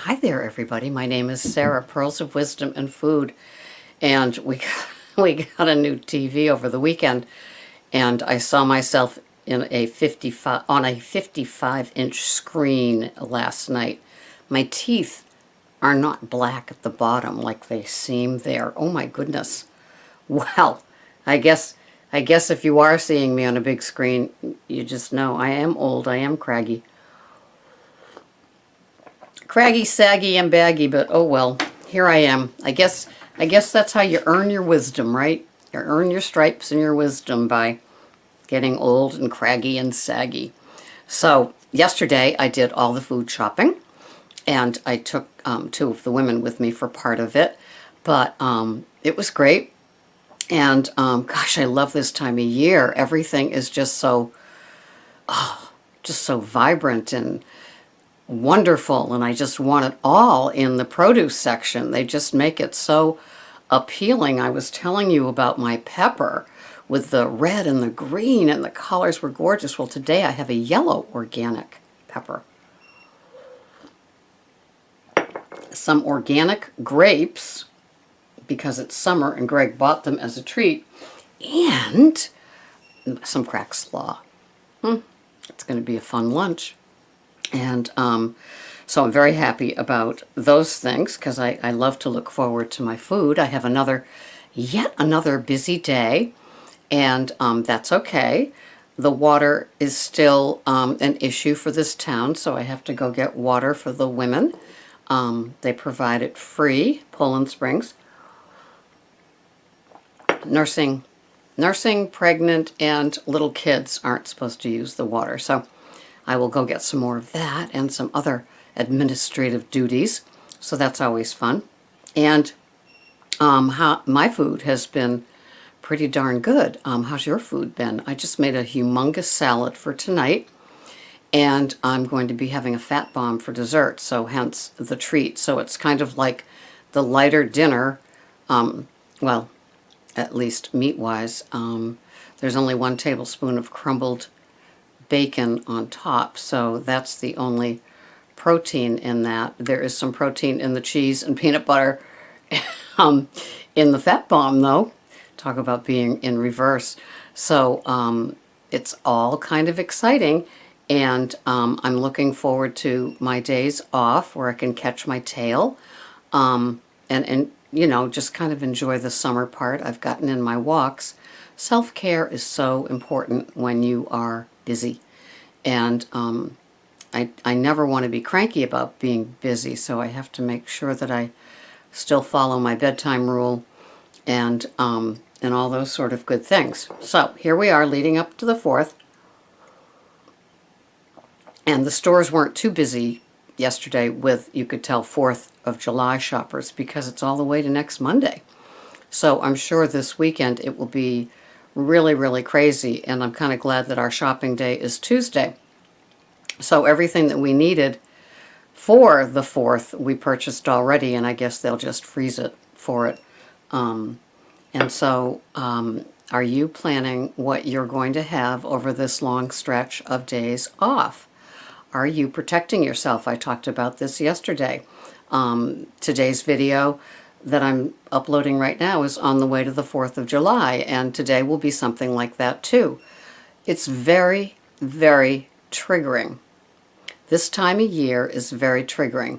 Hi there, everybody. My name is Sarah, Pearls of Wisdom and Food, and we got a new TV over the weekend, and I saw myself in a 55-inch screen last night. My teeth are not black at the bottom like they seem there. Oh my goodness. Well, I guess if you are seeing me on a big screen, you just know I am old. I am craggy. Craggy, saggy, and baggy, but oh well, here I am. I guess that's how you earn your wisdom, right? You earn your stripes and your wisdom by getting old and craggy and saggy. So yesterday I did all the food shopping, and I took two of the women with me for part of it, but it was great. And gosh, I love this time of year. Everything is just so vibrant and wonderful, and I just want it all in the produce section. They just make it so appealing. I was telling you about my pepper with the red and the green, and the colors were gorgeous. Well, today I have a yellow organic pepper. Some organic grapes, because it's summer and Greg bought them as a treat, and some cracked slaw. It's going to be a fun lunch. And so I'm very happy about those things because I love to look forward to my food. I have yet another busy day, and that's okay. The water is still an issue for this town, so I have to go get water for the women. They provide it free, Poland Springs. Nursing, pregnant, and little kids aren't supposed to use the water, so I will go get some more of that and some other administrative duties. So that's always fun. And my food has been pretty darn good. How's your food been? I just made a humongous salad for tonight, and I'm going to be having a fat bomb for dessert, so hence the treat. So it's kind of like the lighter dinner, well, at least meat-wise. There's only 1 tablespoon of crumbled bacon on top, so that's the only protein in that. There is some protein in the cheese and peanut butter. In the fat bomb, though, talk about being in reverse. So it's all kind of exciting, and I'm looking forward to my days off where I can catch my tail and you know, just kind of enjoy the summer part. I've gotten in my walks. Self-care is so important when you are busy, and I never want to be cranky about being busy, so I have to make sure that I still follow my bedtime rule and all those sort of good things. So here we are leading up to the 4th, and the stores weren't too busy yesterday with, you could tell, 4th of July shoppers because it's all the way to next Monday. So I'm sure this weekend it will be really, really crazy, and I'm kind of glad that our shopping day is Tuesday. So everything that we needed for the 4th we purchased already, and I guess they'll just freeze it for it. And so are you planning what you're going to have over this long stretch of days off? Are you protecting yourself? I talked about this yesterday. Today's video that I'm uploading right now is on the way to the 4th of July, and today will be something like that too. It's very, very triggering. This time of year is very triggering.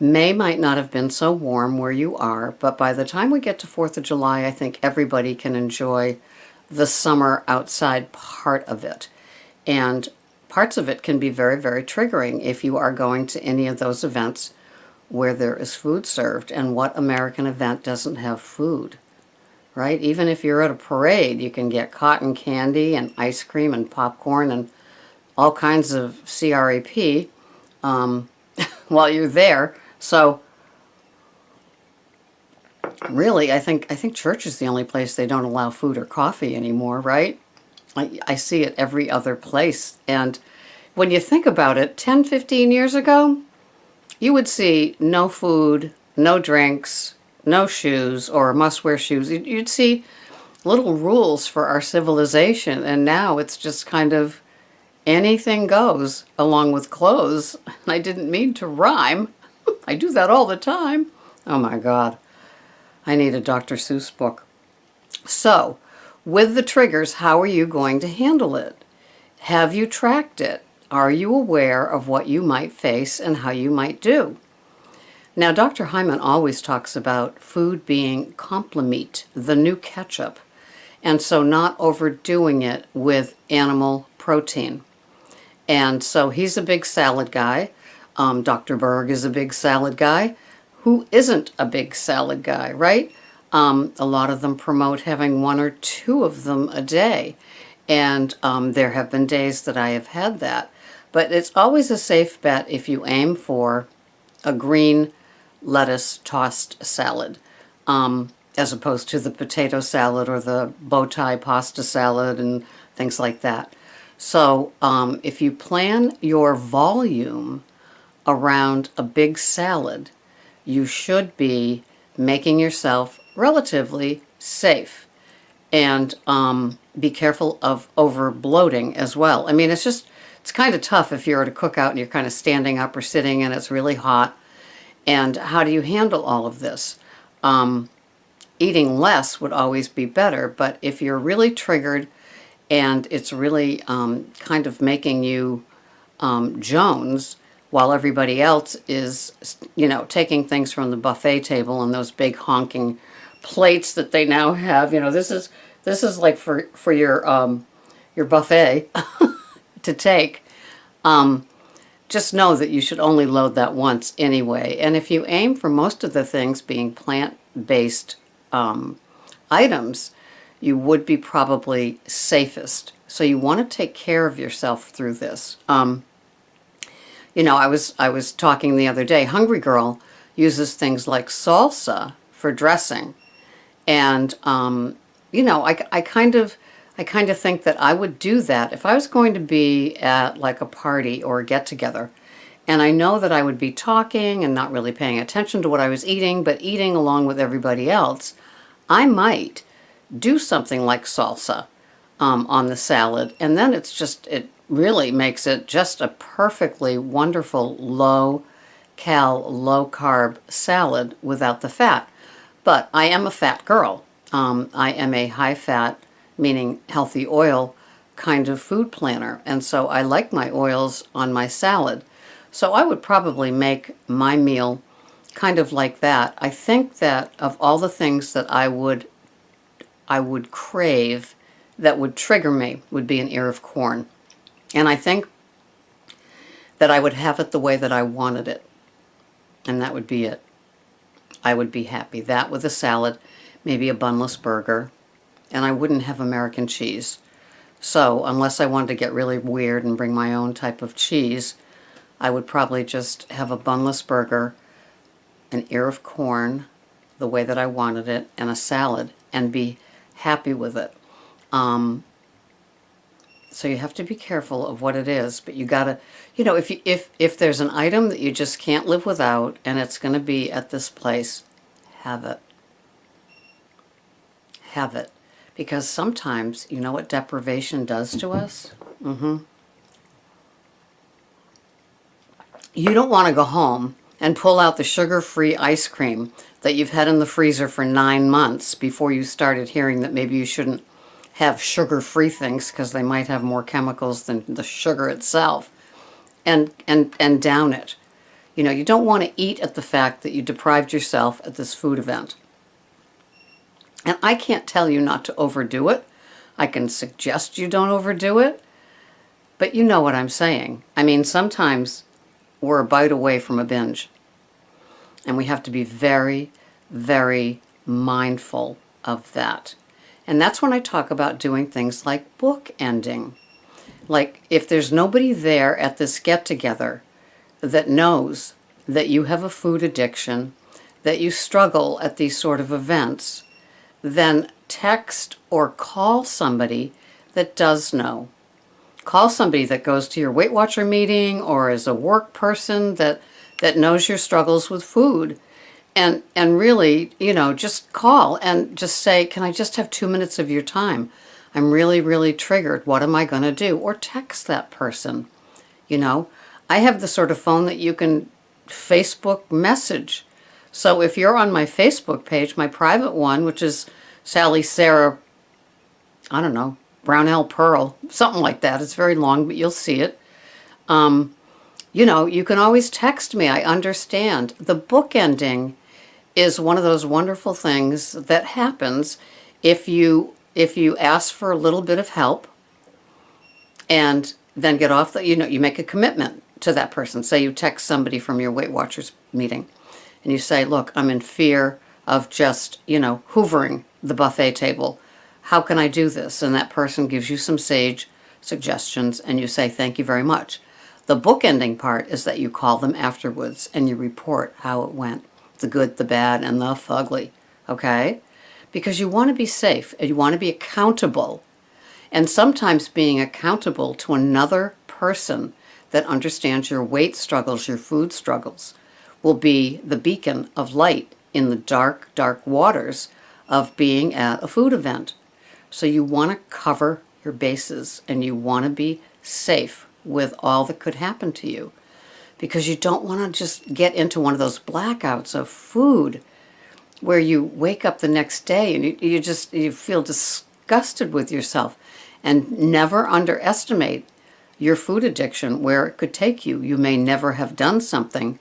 May might not have been so warm where you are, but by the time we get to 4th of July, I think everybody can enjoy the summer outside part of it. And parts of it can be very, very triggering if you are going to any of those events where there is food served. And what American event doesn't have food, right? Even if you're at a parade, you can get cotton candy and ice cream and popcorn and all kinds of CRAP while you're there. So really, I think church is the only place they don't allow food or coffee anymore, right? I see it every other place. And when you think about it, 10, 15 years ago, you would see no food, no drinks, no shoes, or must-wear shoes. You'd see little rules for our civilization, and now it's just kind of anything goes, along with clothes. I didn't mean to rhyme. I do that all the time. Oh my God. I need a Dr. Seuss book. So, with the triggers, how are you going to handle it? Have you tracked it? Are you aware of what you might face and how you might do? Now, Dr. Hyman always talks about food being complement, the new ketchup, and so not overdoing it with animal protein. And so he's a big salad guy. Dr. Berg is a big salad guy. Who isn't a big salad guy, right? A lot of them promote having 1 or 2 of them a day. And there have been days that I have had that. But it's always a safe bet if you aim for a green lettuce tossed salad, as opposed to the potato salad or the bow tie pasta salad and things like that. So if you plan your volume around a big salad, you should be making yourself relatively safe. And be careful of over bloating as well. I mean, it's kind of tough if you're at a cookout and you're kind of standing up or sitting and it's really hot. And how do you handle all of this? Eating less would always be better, but if you're really triggered and it's really kind of making you Jones while everybody else is, taking things from the buffet table and those big honking plates that they now have, this is like for your buffet to take. Just know that you should only load that once anyway. And if you aim for most of the things being plant-based items, you would be probably safest. So you want to take care of yourself through this. I was talking the other day. Hungry Girl uses things like salsa for dressing, and I kind of think that I would do that if I was going to be at like a party or a get-together, and I know that I would be talking and not really paying attention to what I was eating, but eating along with everybody else. I might do something like salsa on the salad, and then it really makes it just a perfectly wonderful low-cal, low-carb salad without the fat. But I am a fat girl. I am a high-fat, meaning healthy oil, kind of food planner, and so I like my oils on my salad. So I would probably make my meal kind of like that. I think that of all the things that I would crave that would trigger me would be an ear of corn. And I think that I would have it the way that I wanted it. And that would be it. I would be happy. That with a salad, maybe a bunless burger, and I wouldn't have American cheese. So unless I wanted to get really weird and bring my own type of cheese, I would probably just have a bunless burger, an ear of corn, the way that I wanted it, and a salad, and be happy with it. So you have to be careful of what it is, but you gotta, if there's an item that you just can't live without, and it's going to be at this place, have it. Have it. Because sometimes, you know what deprivation does to us? You don't want to go home and pull out the sugar-free ice cream that you've had in the freezer for 9 months before you started hearing that maybe you shouldn't have sugar-free things because they might have more chemicals than the sugar itself, and down it. You don't want to eat at the fact that you deprived yourself at this food event. And I can't tell you not to overdo it. I can suggest you don't overdo it, but you know what I'm saying. I mean, sometimes we're a bite away from a binge, and we have to be very, very mindful of that. And that's when I talk about doing things like bookending. Like, if there's nobody there at this get-together that knows that you have a food addiction, that you struggle at these sort of events, then text or call somebody that does know. Call somebody that goes to your Weight Watcher meeting or is a work person that knows your struggles with food. And really, just call and just say, can I just have 2 minutes of your time? I'm really, really triggered. What am I going to do? Or text that person. I have the sort of phone that you can Facebook message. So if you're on my Facebook page, my private one, which is Sally Sarah, I don't know, Brownell Pearl, something like that. It's very long, but you'll see it. You can always text me. I understand. The bookending is one of those wonderful things that happens if you ask for a little bit of help and then get off you make a commitment to that person. Say you text somebody from your Weight Watchers meeting and you say, look, I'm in fear of just, hoovering the buffet table. How can I do this? And that person gives you some sage suggestions and you say, thank you very much. The bookending part is that you call them afterwards and you report how it went. The good, the bad, and the fugly. Okay? Because you want to be safe and you want to be accountable. And sometimes being accountable to another person that understands your weight struggles, your food struggles, will be the beacon of light in the dark, dark waters of being at a food event. So you want to cover your bases and you want to be safe with all that could happen to you, because you don't want to just get into one of those blackouts of food where you wake up the next day and you feel disgusted with yourself. And never underestimate your food addiction, where it could take you. You may never have done something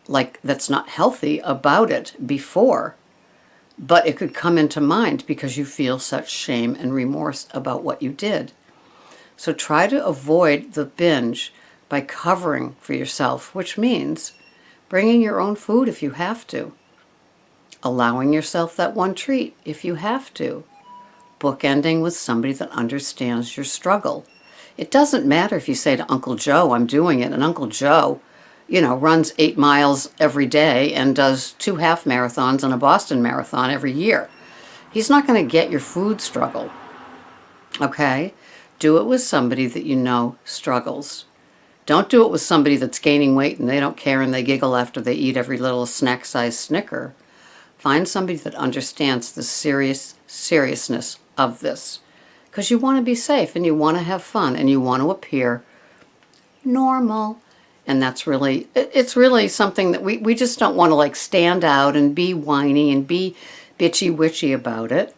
like that's not healthy about it before, but it could come into mind because you feel such shame and remorse about what you did. So try to avoid the binge by covering for yourself, which means bringing your own food if you have to, allowing yourself that one treat if you have to, bookending with somebody that understands your struggle. It doesn't matter if you say to Uncle Joe, I'm doing it, and Uncle Joe, runs 8 miles every day and does 2 half marathons and a Boston Marathon every year. He's not going to get your food struggle, okay? Do it with somebody that you know struggles. Don't do it with somebody that's gaining weight and they don't care and they giggle after they eat every little snack-sized Snicker. Find somebody that understands the seriousness of this, because you want to be safe and you want to have fun and you want to appear normal. And it's really something that we just don't want to stand out and be whiny and be bitchy-witchy about it.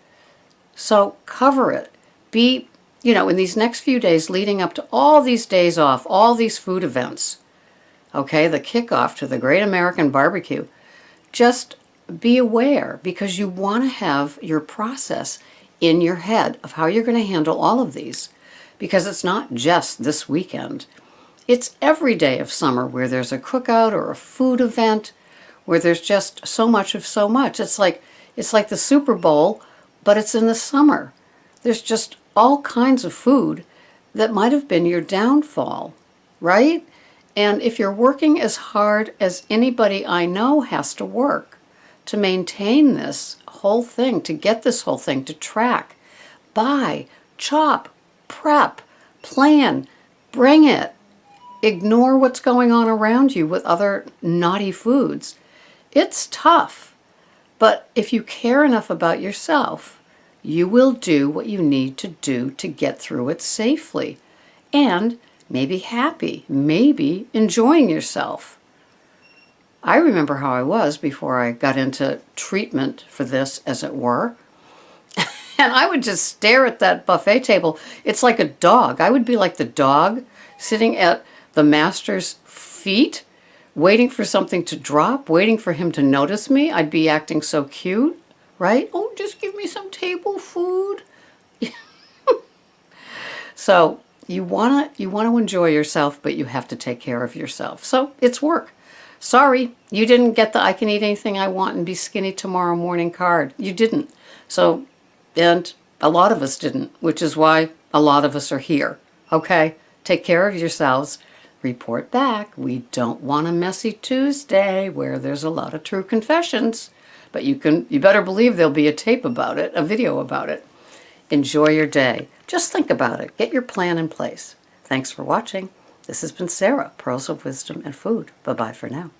So cover it. Be, in these next few days leading up to all these days off, all these food events, okay, the kickoff to the Great American Barbecue, just be aware, because you want to have your process in your head of how you're going to handle all of these, because it's not just this weekend. It's every day of summer where there's a cookout or a food event where there's just so much of so much. It's like the Super Bowl, but it's in the summer. There's just all kinds of food that might have been your downfall, right? And if you're working as hard as anybody I know has to work to maintain this whole thing, to get this whole thing to track, buy, chop, prep, plan, bring it. Ignore what's going on around you with other naughty foods. It's tough, but if you care enough about yourself, you will do what you need to do to get through it safely and maybe happy, maybe enjoying yourself. I remember how I was before I got into treatment for this, as it were. And I would just stare at that buffet table. It's like a dog. I would be like the dog sitting at the master's feet, waiting for something to drop, waiting for him to notice me. I'd be acting so cute, right? Oh, just give me some table food. So you want to enjoy yourself, but you have to take care of yourself. So it's work. Sorry, you didn't get the I can eat anything I want and be skinny tomorrow morning card. You didn't. So, and a lot of us didn't, which is why a lot of us are here. Okay? Take care of yourselves. Report back. We don't want a messy Tuesday where there's a lot of true confessions. But you better believe there'll be a tape about it, a video about it. Enjoy your day. Just think about it. Get your plan in place. Thanks for watching. This has been Sarah, Pearls of Wisdom and Food. Bye-bye for now.